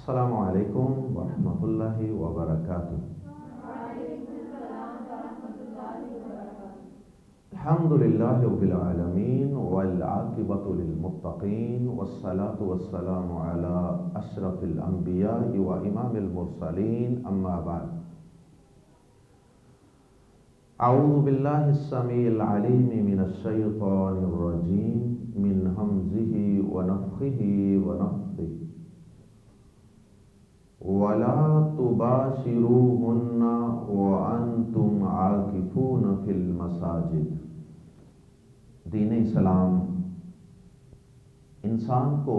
السلام علیکم ورحمۃ اللہ وبرکاتہ۔ الحمد للہ رب العالمین والعاقبۃ للمتقین والصلاة والسلام علی اشرف الانبیاء وامام المرسلین، اما بعد۔ اعوذ باللہ السمیع العلیم من الشیطان الرجیم من ہمزہ ونفخہ ونفثہ وَلَا تُبَاشِرُوهُنَّ وَأَنْتُمْ عَاكِفُونَ فِي الْمَسَاجِدِ۔ دین اسلام انسان کو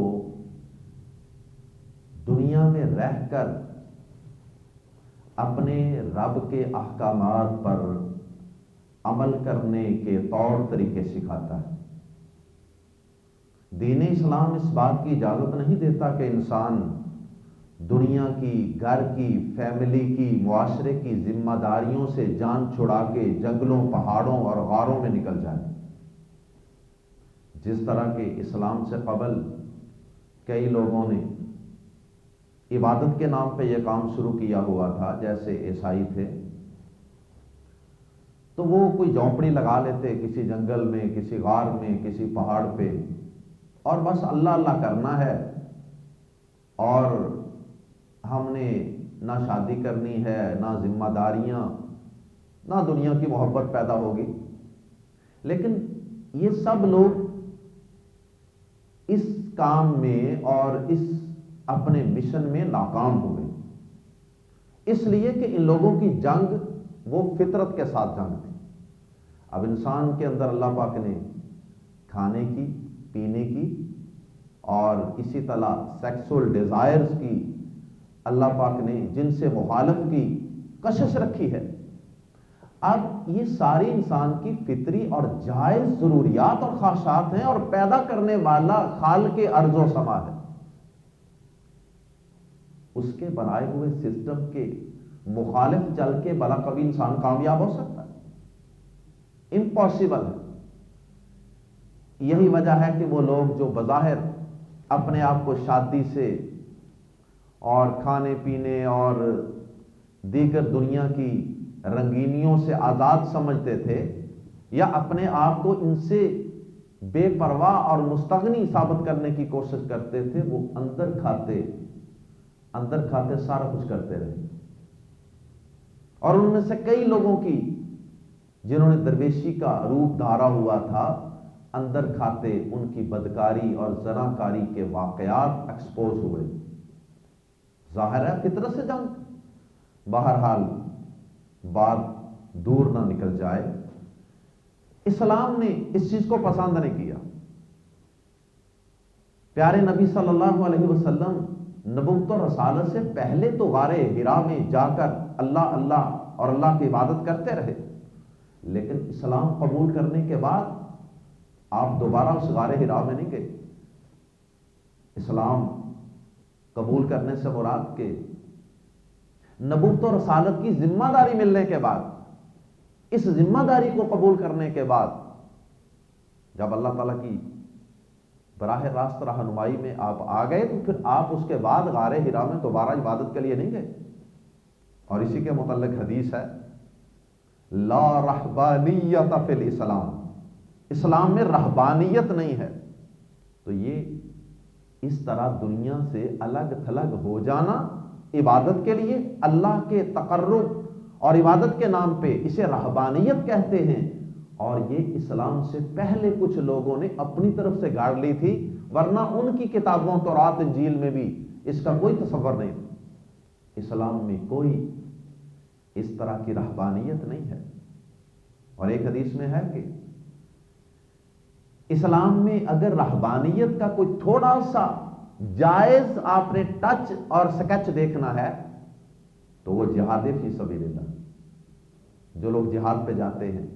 دنیا میں رہ کر اپنے رب کے احکامات پر عمل کرنے کے طور طریقے سکھاتا ہے۔ دین اسلام اس بات کی اجازت نہیں دیتا کہ انسان دنیا کی، گھر کی، فیملی کی، معاشرے کی ذمہ داریوں سے جان چھڑا کے جنگلوں، پہاڑوں اور غاروں میں نکل جائے۔ جس طرح کہ اسلام سے قبل کئی لوگوں نے عبادت کے نام پہ یہ کام شروع کیا ہوا تھا، جیسے عیسائی تھے، تو وہ کوئی جھونپڑی لگا لیتے کسی جنگل میں، کسی غار میں، کسی پہاڑ پہ، اور بس اللہ اللہ کرنا ہے، اور ہم نے نہ شادی کرنی ہے، نہ ذمہ داریاں، نہ دنیا کی محبت پیدا ہوگی۔ لیکن یہ سب لوگ اس کام میں اور اس اپنے مشن میں ناکام ہوئے، اس لیے کہ ان لوگوں کی جنگ وہ فطرت کے ساتھ جنگ تھی۔ اب انسان کے اندر اللہ پاک نے کھانے کی، پینے کی اور اسی طرح سیکسول ڈیزائرز کی اللہ پاک نے جن سے مخالف کی کشش رکھی ہے۔ اب یہ ساری انسان کی فطری اور جائز ضروریات اور خواہشات ہیں، اور پیدا کرنے والا خالق ارض و سما ہے۔ اس کے بنائے ہوئے سسٹم کے مخالف چل کے بلا کبھی انسان کامیاب ہو سکتا ہے؟ امپاسبل ہے۔ یہی وجہ ہے کہ وہ لوگ جو بظاہر اپنے آپ کو شادی سے اور کھانے پینے اور دیگر دنیا کی رنگینیوں سے آزاد سمجھتے تھے، یا اپنے آپ کو ان سے بے پرواہ اور مستغنی ثابت کرنے کی کوشش کرتے تھے، وہ اندر کھاتے سارا کچھ کرتے رہے۔ اور ان میں سے کئی لوگوں کی، جنہوں نے درویشی کا روپ دھارا ہوا تھا، اندر کھاتے ان کی بدکاری اور زناکاری کے واقعات ایکسپوز ہوئے۔ ظاہر ہے فطرت سے جنگ۔ بہرحال بات دور نہ نکل جائے، اسلام نے اس چیز کو پسند نہیں کیا۔ پیارے نبی صلی اللہ علیہ وسلم نبوت و رسالت سے پہلے تو غار حرا میں جا کر اللہ اللہ اور اللہ کی عبادت کرتے رہے، لیکن اسلام قبول کرنے کے بعد آپ دوبارہ اس غار حرا میں نہیں گئے۔ اسلام قبول کرنے سے مراد کہ نبوت و رسالت کی ذمہ داری ملنے کے بعد، اس ذمہ داری کو قبول کرنے کے بعد جب اللہ تعالیٰ کی براہ راست رہنمائی میں آپ آ گئے، تو پھر آپ اس کے بعد غار حرا میں دوبارہ عبادت کے لیے نہیں گئے۔ اور اسی کے متعلق حدیث ہے، لا رہبانیت فی الاسلام، اسلام میں رہبانیت نہیں ہے۔ تو یہ اس طرح دنیا سے الگ تھلگ ہو جانا عبادت کے لیے، اللہ کے تقرب اور عبادت کے نام پہ اسے رہبانیت کہتے ہیں، اور یہ اسلام سے پہلے کچھ لوگوں نے اپنی طرف سے گاڑ لی تھی، ورنہ ان کی کتابوں تورات انجیل میں بھی اس کا کوئی تصور نہیں تھا۔ اسلام میں کوئی اس طرح کی رہبانیت نہیں ہے۔ اور ایک حدیث میں ہے کہ اسلام میں اگر رہبانیت کا کوئی تھوڑا سا جائز آپ نے ٹچ اور سکیچ دیکھنا ہے تو وہ جہاد فی سبیل اللہ۔ جو لوگ جہاد پہ جاتے ہیں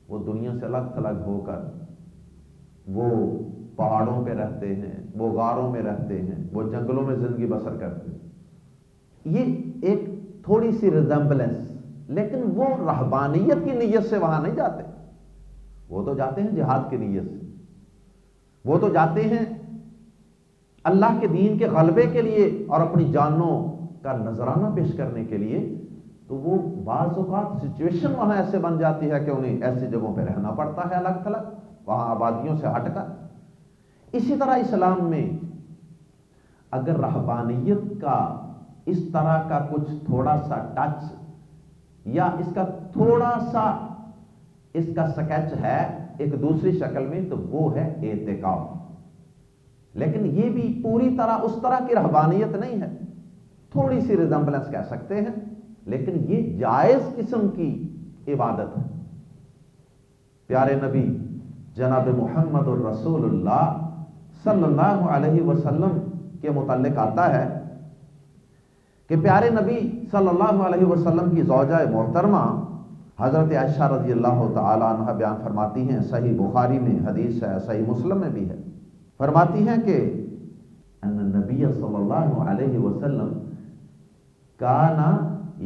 وہ دنیا سے الگ تھلگ ہو کر وہ پہاڑوں پہ رہتے ہیں، وہ غاروں میں رہتے ہیں، وہ جنگلوں میں زندگی بسر کرتے ہیں۔ یہ ایک تھوڑی سی ریزمبلنس، لیکن وہ رہبانیت کی نیت سے وہاں نہیں جاتے۔ وہ تو جاتے ہیں جہاد کی نیت سے، وہ تو جاتے ہیں اللہ کے دین کے غلبے کے لیے اور اپنی جانوں کا نذرانہ پیش کرنے کے لیے، تو وہ بعض اوقات سچویشن وہاں ایسے بن جاتی ہے کہ انہیں ایسی جگہوں پہ رہنا پڑتا ہے الگ تھلگ، وہاں آبادیوں سے ہٹ کر۔ اسی طرح اسلام میں اگر رہبانیت کا اس طرح کا کچھ تھوڑا سا ٹچ یا اس کا تھوڑا سا اس کا سکیچ ہے ایک دوسری شکل میں، تو وہ ہے اعتکاف۔ لیکن یہ بھی پوری طرح اس طرح کی رہبانیت نہیں ہے، تھوڑی سی ریزمبلنس کہہ سکتے ہیں، لیکن یہ جائز قسم کی عبادت ہے۔ پیارے نبی جناب محمد الرسول اللہ صلی اللہ علیہ وسلم کے متعلق آتا ہے کہ پیارے نبی صلی اللہ علیہ وسلم کی زوجہ محترمہ حضرت عائشہ رضی اللہ تعالی عنہ بیان فرماتی ہیں، صحیح بخاری میں حدیث ہے، صحیح مسلم میں بھی ہے، فرماتی ہیں کہ ان النبی صلی اللہ علیہ وسلم کان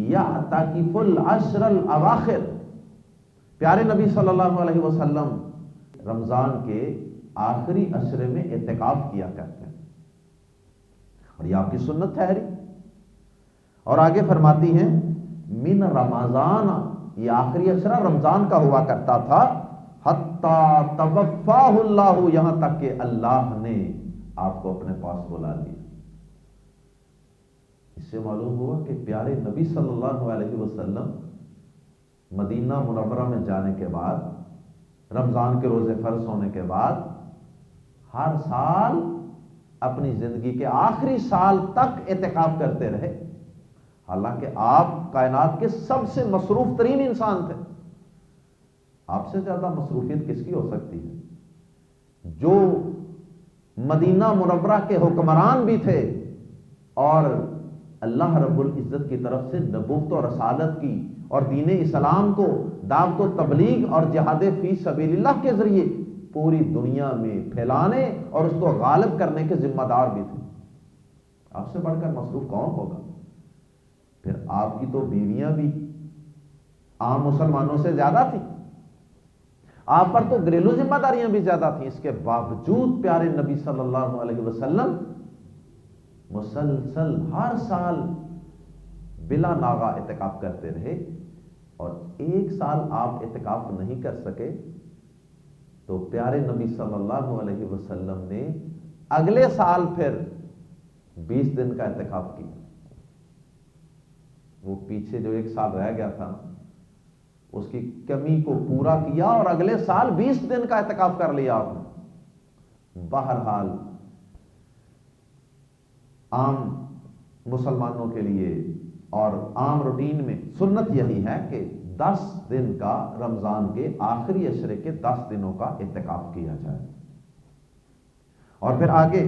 یعتکف العشر الاواخر، پیارے نبی صلی اللہ علیہ وسلم رمضان کے آخری عشرے میں اعتکاف کیا کرتے ہیں، اور یہ آپ کی سنت ٹھہری۔ اور آگے فرماتی ہیں من رمضان، یہ آخری عشرہ رمضان کا ہوا کرتا تھا، حتی توفاہ اللہ، یہاں تک کہ اللہ نے آپ کو اپنے پاس بلا لیا۔ اس سے معلوم ہوا کہ پیارے نبی صلی اللہ علیہ وسلم مدینہ منورہ میں جانے کے بعد، رمضان کے روزے فرض ہونے کے بعد، ہر سال اپنی زندگی کے آخری سال تک اعتکاف کرتے رہے، حالانکہ آپ کائنات کے سب سے مصروف ترین انسان تھے۔ آپ سے زیادہ مصروفیت کس کی ہو سکتی ہے؟ جو مدینہ منورہ کے حکمران بھی تھے اور اللہ رب العزت کی طرف سے نبوت اور رسالت کی اور دین اسلام کو دعوت و تبلیغ اور جہاد فی سبیل اللہ کے ذریعے پوری دنیا میں پھیلانے اور اس کو غالب کرنے کے ذمہ دار بھی تھے۔ آپ سے بڑھ کر مصروف کون ہوگا؟ پھر آپ کی تو بیویاں بھی عام مسلمانوں سے زیادہ تھیں، آپ پر تو گھریلو ذمہ داریاں بھی زیادہ تھیں، اس کے باوجود پیارے نبی صلی اللہ علیہ وسلم مسلسل ہر سال بلا ناغہ اعتکاف کرتے رہے، اور ایک سال آپ اعتکاف نہیں کر سکے تو پیارے نبی صلی اللہ علیہ وسلم نے اگلے سال پھر 20 دن کا اعتکاف کیا۔ وہ پیچھے جو ایک سال رہ گیا تھا اس کی کمی کو پورا کیا اور اگلے سال 20 دن کا اعتکاف کر لیا آپ نے۔ بہرحال عام مسلمانوں کے لیے اور عام روٹین میں سنت یہی ہے کہ 10 دن کا رمضان کے آخری عشرے کے 10 دنوں کا اعتکاف کیا جائے۔ اور پھر آگے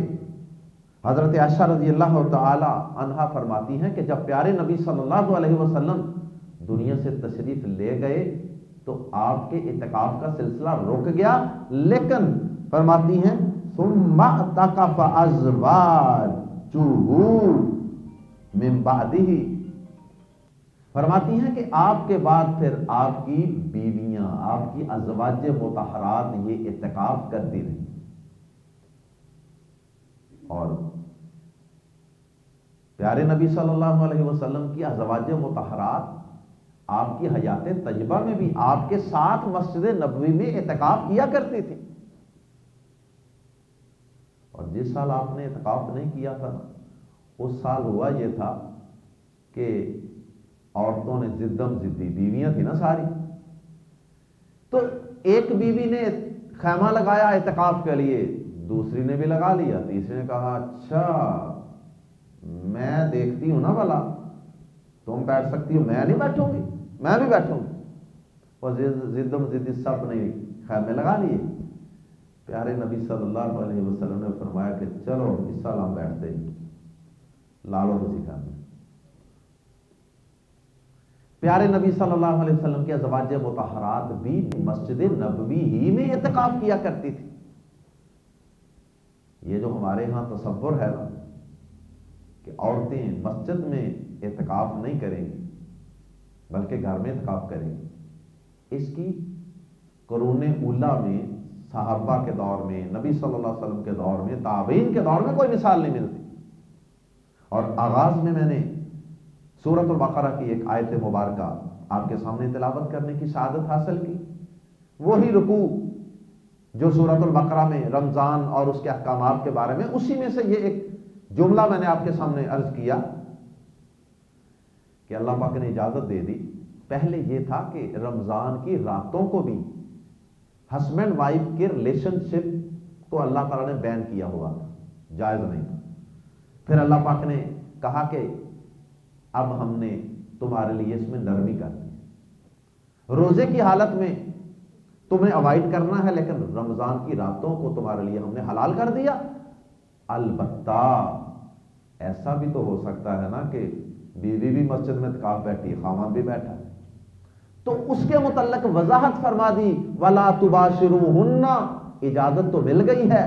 حضرت عائشہ رضی اللہ تعالی عنہا فرماتی ہیں کہ جب پیارے نبی صلی اللہ علیہ وسلم دنیا سے تشریف لے گئے تو آپ کے اعتکاف کا سلسلہ رک گیا، لیکن فرماتی ہیں ثم اعتکف ازواجہ من بعدہ، فرماتی ہیں کہ آپ کے بعد پھر آپ کی بیویاں، آپ کی ازواج مطہرات یہ اعتکاف کرتی رہیں، اور پیارے نبی صلی اللہ علیہ وسلم کی ازواج مطہرات آپ کی حیات طیبہ میں بھی آپ کے ساتھ مسجد نبوی میں اعتکاف کیا کرتی تھی۔ اور جس سال آپ نے اعتکاف نہیں کیا تھا اس سال ہوا یہ تھا کہ عورتوں نے ضدم ضدی، بیویاں تھیں نا ساری، تو ایک بیوی نے خیمہ لگایا اعتکاف کے لیے، دوسری نے بھی لگا لیا، تیسری نے کہا اچھا میں دیکھتی ہوں نا بھلا تم بیٹھ سکتی ہو، میں نہیں بیٹھوں گی، میں بھی بیٹھوں گی۔ اور ضدم ضدی سب نے خیمے لگا لیے۔ پیارے نبی صلی اللہ علیہ وسلم نے فرمایا کہ چلو اس سال ہم بیٹھتے ہیں، لالو کسی خیمے۔ پیارے نبی صلی اللہ علیہ وسلم کی ازواج مطہرات بھی مسجد نبوی ہی میں اعتکاف کیا کرتی تھی۔ یہ جو ہمارے ہاں تصور ہے نا کہ عورتیں مسجد میں اعتکاف نہیں کریں گی بلکہ گھر میں اعتکاف کریں گی، اس کی قرون اولیٰ میں صحابہ کے دور میں، نبی صلی اللہ علیہ وسلم کے دور میں، تابعین کے دور میں کوئی مثال نہیں ملتی۔ اور آغاز میں نے سورۃ البقرہ کی ایک آیت مبارکہ آپ کے سامنے تلاوت کرنے کی سعادت حاصل کی، وہی رکوع جو سورۃ البقرہ میں رمضان اور اس کے احکامات کے بارے میں، اسی میں سے یہ ایک جملہ میں نے آپ کے سامنے عرض کیا کہ اللہ پاک نے اجازت دے دی۔ پہلے یہ تھا کہ رمضان کی راتوں کو بھی ہسبینڈ وائف کے ریلیشن شپ کو اللہ تعالیٰ نے بین کیا ہوا تھا، جائز نہیں تھا۔ پھر اللہ پاک نے کہا کہ اب ہم نے تمہارے لیے اس میں نرمی کر دی، روزے کی حالت میں تمہیں اوائڈ کرنا ہے، لیکن رمضان کی راتوں کو تمہارے لیے ہم نے حلال کر دیا۔ البتہ ایسا بھی تو ہو سکتا ہے نا کہ بیوی بھی مسجد میں اعتکاف بیٹھی ہے، خامند بھی بیٹھا ہے، تو اس کے متعلق وضاحت فرما دی، وَلَا تُبَاشِرُوهُنَّ، اجازت تو مل گئی ہے،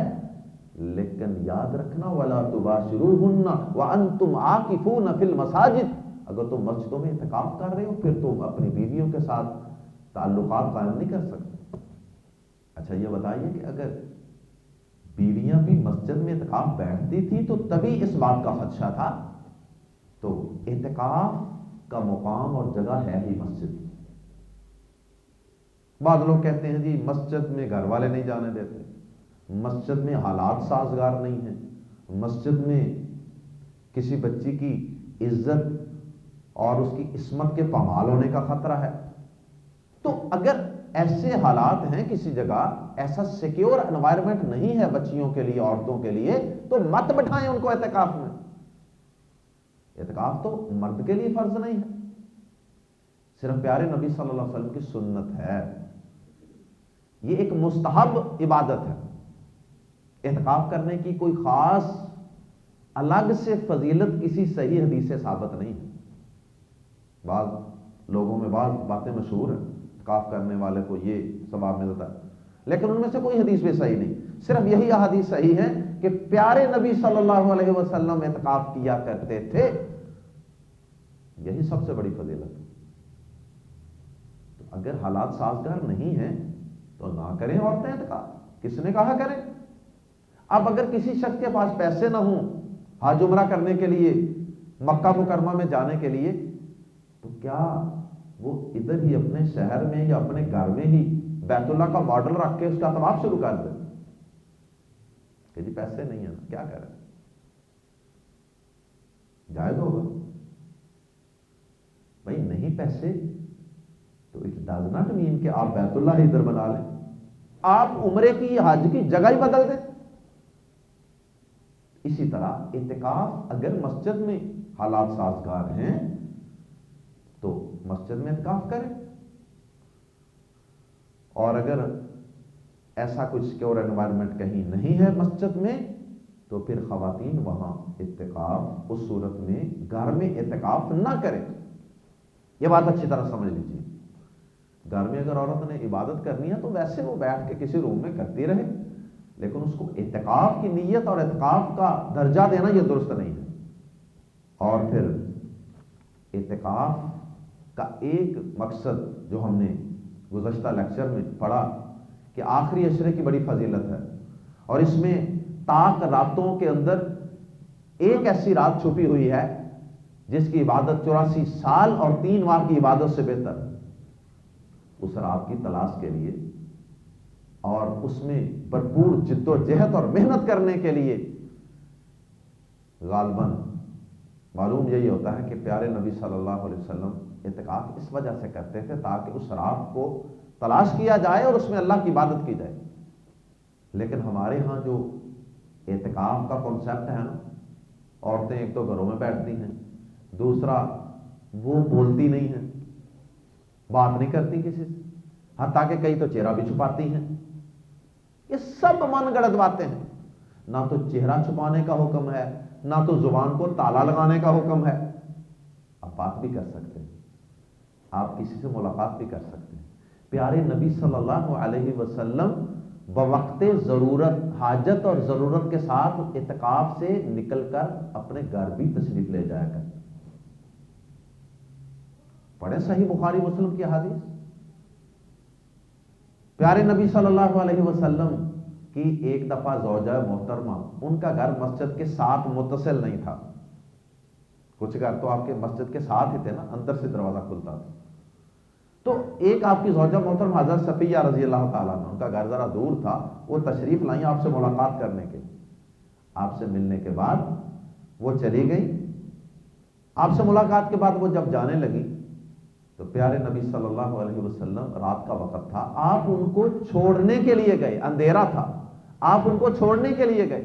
لیکن یاد رکھنا وَلَا تُبَاشِرُوهُنَّ وَأَنْتُمْ عَاكِفُونَ فِي الْمَسَاجِدِ، اگر تم مسجدوں میں اعتکاف کر رہے ہو پھر تم اپنی بیویوں کے ساتھ تعلقات قائم نہیں کر سکتے۔ اچھا یہ بتائیے کہ اگر بیویاں بھی مسجد میں اعتکاف بیٹھتی تھی تو تبھی اس بات کا خدشہ تھا، تو اعتکاف کا مقام اور جگہ ہے ہی مسجد۔ بعض لوگ کہتے ہیں جی مسجد میں گھر والے نہیں جانے دیتے، مسجد میں حالات سازگار نہیں ہیں، مسجد میں کسی بچی کی عزت اور اس کی عصمت کے پامال ہونے کا خطرہ ہے۔ تو اگر ایسے حالات ہیں کسی جگہ، ایسا سیکیور انوائرمنٹ نہیں ہے بچیوں کے لیے، عورتوں کے لیے، تو مت بٹھائیں ان کو اعتکاف میں۔ اعتکاف تو مرد کے لیے فرض نہیں ہے، صرف پیارے نبی صلی اللہ علیہ وسلم کی سنت ہے، یہ ایک مستحب عبادت ہے۔ اعتکاف کرنے کی کوئی خاص الگ سے فضیلت کسی صحیح حدیث سے ثابت نہیں ہے۔ بعض لوگوں میں بعض باتیں مشہور ہیں، اعتکاف کرنے والے کو یہ ثواب ملتا ہے، لیکن ان میں سے کوئی حدیث بھی صحیح نہیں، صرف یہی احادیث صحیح ہے کہ پیارے نبی صلی اللہ علیہ وسلم اعتکاف کیا کرتے تھے، یہی سب سے بڑی فضیلت ہے۔ تو اگر حالات سازگار نہیں ہیں تو نہ کریں عورتیں اعتکاف، کس نے کہا کریں؟ اب اگر کسی شخص کے پاس پیسے نہ ہوں حج عمرہ کرنے کے لیے، مکہ مکرمہ میں جانے کے لیے، تو کیا وہ ادھر ہی اپنے شہر میں یا اپنے گھر میں ہی بیت اللہ کا ماڈل رکھ کے اس کا طواف شروع کر دیں کہ جی پیسے نہیں ہیں نا کیا کریں؟ جائز ہوگا؟ بھائی نہیں پیسے تو اٹ ڈز ناٹ مین کہ آپ بیت اللہ ہی ادھر بنا لیں، آپ عمرے کی حج کی جگہ ہی بدل دیں۔ اسی طرح اعتکاف اگر مسجد میں حالات سازگار ہیں تو مسجد میں اعتکاف کریں، اور اگر ایسا کچھ سیکیور انوائرمنٹ کہیں نہیں ہے مسجد میں تو پھر خواتین وہاں اعتکاف اس صورت میں گھر میں اعتکاف نہ کریں۔ یہ بات اچھی طرح سمجھ لیجیے، گھر میں اگر عورت نے عبادت کرنی ہے تو ویسے وہ بیٹھ کے کسی روم میں کرتی رہے، لیکن اس کو اعتکاف کی نیت اور اعتکاف کا درجہ دینا یہ درست نہیں ہے۔ اور پھر اعتکاف کا ایک مقصد جو ہم نے گزشتہ لیکچر میں پڑھا کہ آخری عشرے کی بڑی فضیلت ہے، اور اس میں طاق راتوں کے اندر ایک ایسی رات چھپی ہوئی ہے جس کی عبادت 84 سال اور 3 ماہ کی عبادت سے بہتر ہے۔ اس رات کی تلاش کے لیے اور اس میں بھرپور جد و جہد اور محنت کرنے کے لیے غالباً معلوم یہی ہوتا ہے کہ پیارے نبی صلی اللہ علیہ وسلم اعتکاف اس وجہ سے کرتے تھے تاکہ اس رات کو تلاش کیا جائے اور اس میں اللہ کی عبادت کی جائے۔ لیکن ہمارے ہاں جو اعتکاف کا کنسیپٹ ہے نا، عورتیں ایک تو گھروں میں بیٹھتی ہیں، دوسرا وہ بولتی نہیں ہیں، بات نہیں کرتی کسی سے، حتیٰ کہ کئی تو چہرہ بھی چھپاتی ہیں۔ یہ سب من گڑت باتیں ہیں، نہ تو چہرہ چھپانے کا حکم ہے، نہ تو زبان کو تالا لگانے کا حکم ہے۔ آپ بات بھی کر سکتے ہیں، آپ کسی سے ملاقات بھی کر سکتے ہیں۔ پیارے نبی صلی اللہ علیہ وسلم بوقت ضرورت، حاجت اور ضرورت کے ساتھ اعتکاف سے نکل کر اپنے گھر بھی تشریف لے جایا کرتے۔ پڑھیں صحیح بخاری مسلم کی حدیث، پیارے نبی صلی اللہ علیہ وسلم کی ایک دفعہ زوجہ محترمہ، ان کا گھر مسجد کے ساتھ متصل نہیں تھا، کچھ گھر تو آپ کے مسجد کے ساتھ ہی تھے نا، اندر سے دروازہ کھلتا تھا، تو ایک آپ کی زوجہ محترمہ حضرت صفیہ رضی اللہ تعالیٰ عنہ، ان کا گھر ذرا دور تھا، وہ تشریف لائیں آپ سے ملاقات کرنے کے، آپ سے ملنے کے بعد وہ چلی گئی، آپ سے ملاقات کے بعد وہ جب جانے لگی تو پیارے نبی صلی اللہ علیہ وسلم، رات کا وقت تھا، آپ ان کو چھوڑنے کے لیے گئے، اندھیرا تھا، آپ ان کو چھوڑنے کے لیے گئے،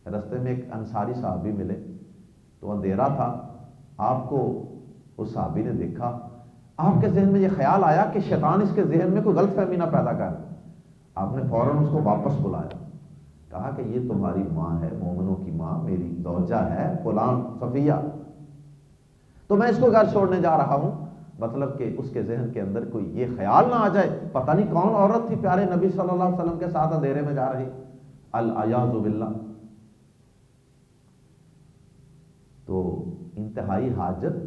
رستے میں ایک انصاری صحابی ملے تو اندھیرا تھا، آپ کو اس صحابی نے دیکھا، آپ کے ذہن میں یہ خیال آیا کہ شیطان اس کے ذہن میں کوئی غلط فہمی نہ پیدا کر، آپ نے فوراً اس کو واپس بلایا، کہا کہ یہ تمہاری ماں ہے، مومنوں کی ماں، میری زوجہ ہے فلاں صفیہ، تو میں اس کو گھر چھوڑنے جا رہا ہوں، مطلب کہ اس کے ذہن کے اندر کوئی یہ خیال نہ آ جائے پتہ نہیں کون عورت تھی پیارے نبی صلی اللہ علیہ وسلم کے ساتھ اندھیرے میں جا رہی، العیاذ باللہ۔ تو انتہائی حاجت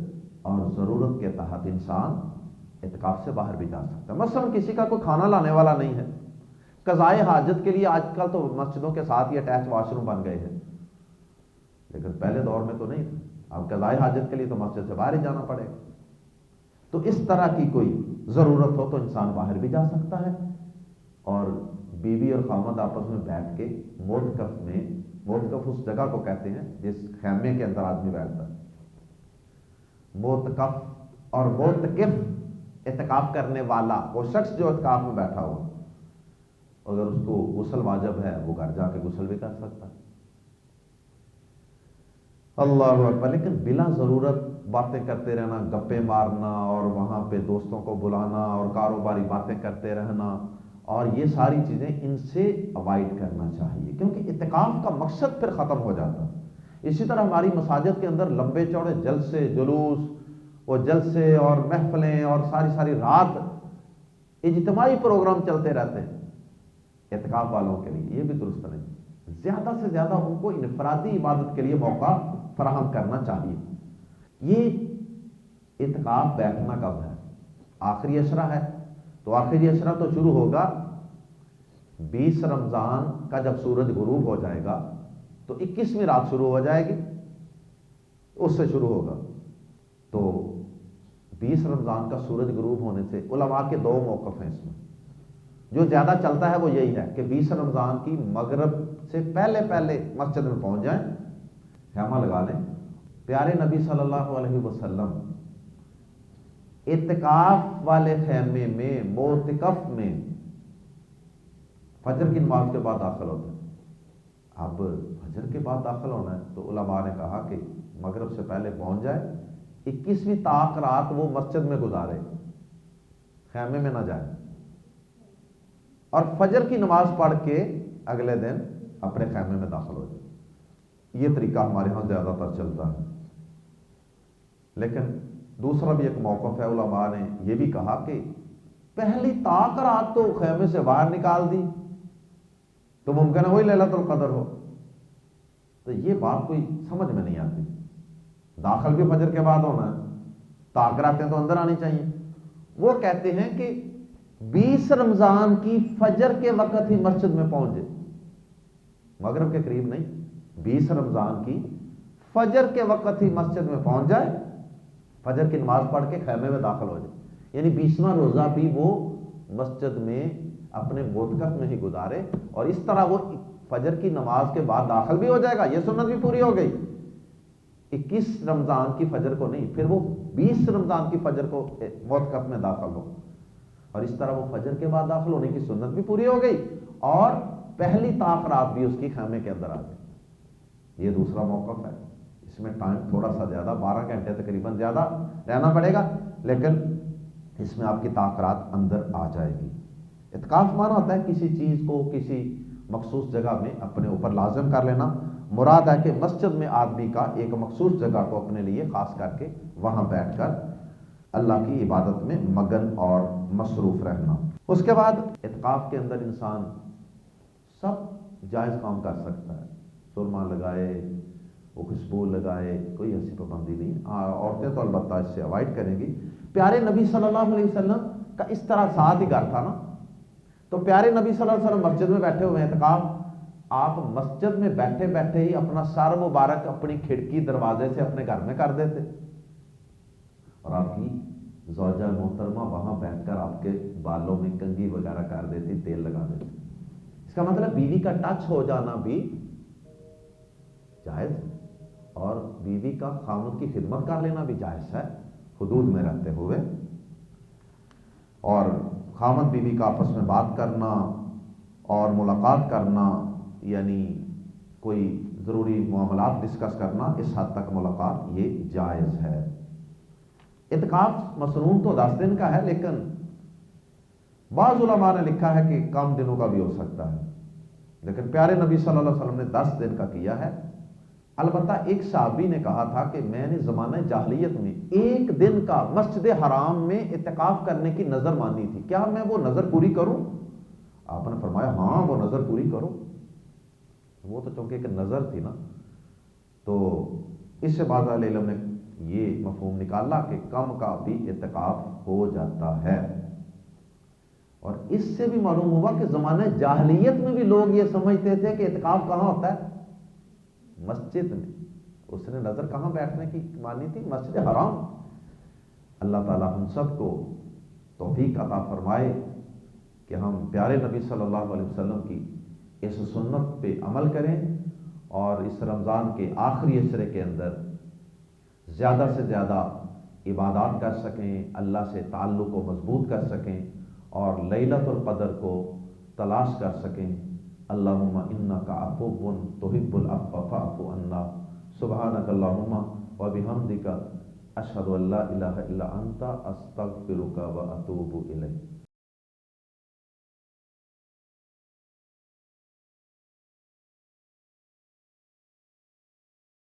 اور ضرورت کے تحت انسان اعتکاف سے باہر بھی جا سکتا ہے، مثلا کسی کا کوئی کھانا لانے والا نہیں ہے، قضائے حاجت کے لیے آج کل تو مسجدوں کے ساتھ ہی اٹیچ واش روم بن گئے ہیں، لیکن پہلے دور میں تو نہیں تھا، اب قضائے حاجت کے لیے تو مسجد سے باہر ہی جانا پڑے گا، تو اس طرح کی کوئی ضرورت ہو تو انسان باہر بھی جا سکتا ہے، اور بیوی اور خامد آپس میں بیٹھ کے موتکف میں، موتکف اس جگہ کو کہتے ہیں جس خیمے کے اندر آدمی بیٹھتا ہے، موتکف اور موتکف اعتکاف کرنے والا وہ شخص جو اعتکاف میں بیٹھا ہوا، اگر اس کو غسل واجب ہے وہ گھر جا کے غسل بھی کر سکتا ہے، اللہ اکبر، لیکن بلا ضرورت باتیں کرتے رہنا، گپے مارنا اور وہاں پہ دوستوں کو بلانا اور کاروباری باتیں کرتے رہنا اور یہ ساری چیزیں، ان سے اوائڈ کرنا چاہیے، کیونکہ اعتکاف کا مقصد پھر ختم ہو جاتا ہے۔ اسی طرح ہماری مساجد کے اندر لمبے چوڑے جلسے، جلوس اور جلسے اور محفلیں اور ساری رات اجتماعی پروگرام چلتے رہتے ہیں اعتکاف والوں کے لیے، یہ بھی درست نہیں، زیادہ سے زیادہ ان کو انفرادی عبادت کے لیے موقع فراہم کرنا چاہیے۔ یہ اعتکاف بیٹھنا کب ہے؟ آخری عشرہ ہے، تو آخری عشرہ تو شروع ہوگا 20 رمضان کا، جب سورج غروب ہو جائے گا تو 21ویں رات شروع ہو جائے گی، اس سے شروع ہوگا، تو 20 رمضان کا سورج غروب ہونے سے علماء کے دو موقف ہیں اس میں، جو زیادہ چلتا ہے وہ یہی ہے کہ 20 رمضان کی مغرب سے پہلے مسجد میں پہنچ جائیں، خیمہ لگا لیں۔ پیارے نبی صلی اللہ علیہ وسلم اعتکاف والے خیمے میں، موتکف میں، فجر کی نماز کے بعد داخل ہوتے ہیں۔ اب فجر کے بعد داخل ہونا ہے تو علماء نے کہا کہ مغرب سے پہلے پہنچ جائے، 21ویں طاق رات وہ مسجد میں گزارے، خیمے میں نہ جائے، اور فجر کی نماز پڑھ کے اگلے دن اپنے خیمے میں داخل ہو جائے۔ یہ طریقہ ہمارے ہاں زیادہ تر چلتا ہے، لیکن دوسرا بھی ایک موقف ہے، علماء نے یہ بھی کہا کہ پہلی طاق رات تو خیمے سے باہر نکال دی تو ممکن ہے وہی لیلۃ القدر ہو، تو یہ بات کوئی سمجھ میں نہیں آتی، داخل بھی فجر کے بعد ہونا ہے، طاق راتیں تو اندر آنی چاہیے۔ وہ کہتے ہیں کہ 20 رمضان کی فجر کے وقت ہی مسجد میں پہنچے، مغرب کے قریب نہیں، 20 رمضان کی فجر کے وقت ہی مسجد میں پہنچ جائے، فجر کی نماز پڑھ کے خیمے میں داخل ہو جائے، یعنی 20واں روزہ بھی وہ مسجد میں اپنے موتکف میں ہی گزارے، اور اس طرح وہ فجر کی نماز کے بعد داخل بھی ہو جائے گا، یہ سنت بھی پوری ہو گئی، 21 رمضان کی فجر کو نہیں، پھر وہ 20 رمضان کی فجر کو موتکف میں داخل ہو، اور اس طرح وہ فجر کے بعد داخل ہونے کی سنت بھی پوری ہو گئی، اور پہلی طاق رات بھی اس کی خیمے کے اندر آ گئی۔ یہ دوسرا موقف ہے، اس میں ٹائم تھوڑا سا زیادہ، 12 گھنٹے تقریباً زیادہ رہنا پڑے گا، لیکن اس میں آپ کی طاق رات اندر آ جائے گی۔ اعتکاف مانا ہوتا ہے کسی چیز کو کسی مخصوص جگہ میں اپنے اوپر لازم کر لینا، مراد ہے کہ مسجد میں آدمی کا ایک مخصوص جگہ کو اپنے لیے خاص کر کے وہاں بیٹھ کر اللہ کی عبادت میں مگن اور مصروف رہنا۔ اس کے بعد اعتکاف کے اندر انسان سب جائز کام کر سکتا ہے، سرما لگائے، وہ خوشبو لگائے، کوئی ایسی پابندی نہیں، عورتیں تو البتہ اس سے اوائڈ کریں گی۔ پیارے نبی صلی اللہ علیہ وسلم کا اس طرح ساتھ ہی گھر تھا نا، تو پیارے نبی صلی اللہ علیہ وسلم مسجد میں بیٹھے ہوئے ہیں اعتکاف، آپ مسجد میں بیٹھے بیٹھے ہی اپنا سر مبارک اپنی کھڑکی دروازے سے اپنے گھر میں کر دیتے، اور آپ کی زوجہ محترمہ وہاں بیٹھ کر آپ کے بالوں میں کنگھی وغیرہ کر دیتی، تیل لگا دیتی۔ اس کا مطلب بیوی کا ٹچ ہو جانا بھی جائز، اور بیوی کا خامد کی خدمت کر لینا بھی جائز ہے حدود میں رہتے ہوئے، اور خامد بیوی کا آپس میں بات کرنا اور ملاقات کرنا، یعنی کوئی ضروری معاملات ڈسکس کرنا، اس حد تک ملاقات یہ جائز ہے۔ اعتکاف مصنون تو 10 دن کا ہے، لیکن بعض علماء نے لکھا ہے کہ کم دنوں کا بھی ہو سکتا ہے، لیکن پیارے نبی صلی اللہ علیہ وسلم نے 10 دن کا کیا ہے۔ البتہ ایک صحابی نے کہا تھا کہ میں نے زمانہ جاہلیت میں 1 دن کا مسجد حرام میں اعتکاف کرنے کی نظر مانی تھی، کیا میں وہ نظر پوری کروں؟ آپ نے فرمایا ہاں وہ نظر پوری کرو۔ وہ تو چونکہ ایک نظر تھی نا، تو اس سے بعض اہل علم نے یہ مفہوم نکالا کہ کم کا بھی اعتکاف ہو جاتا ہے، اور اس سے بھی معلوم ہوا کہ زمانہ جاہلیت میں بھی لوگ یہ سمجھتے تھے کہ اعتکاف کہاں ہوتا ہے؟ مسجد میں۔ اس نے نظر کہاں بیٹھنے کی مانی تھی؟ مسجد حرام۔ اللہ تعالیٰ ہم سب کو توفیق عطا فرمائے کہ ہم پیارے نبی صلی اللہ علیہ وسلم کی اس سنت پہ عمل کریں، اور اس رمضان کے آخری عشرے کے اندر زیادہ سے زیادہ عبادات کر سکیں، اللہ سے تعلق کو مضبوط کر سکیں، اور لیلۃ القدر کو تلاش کر سکیں۔ اللہم انک عفو تحب العفو فاعف عنا، سبحانک اللہم وبحمدک، اشہد ان لا الہ الا انت، استغفرک واتوب الیک۔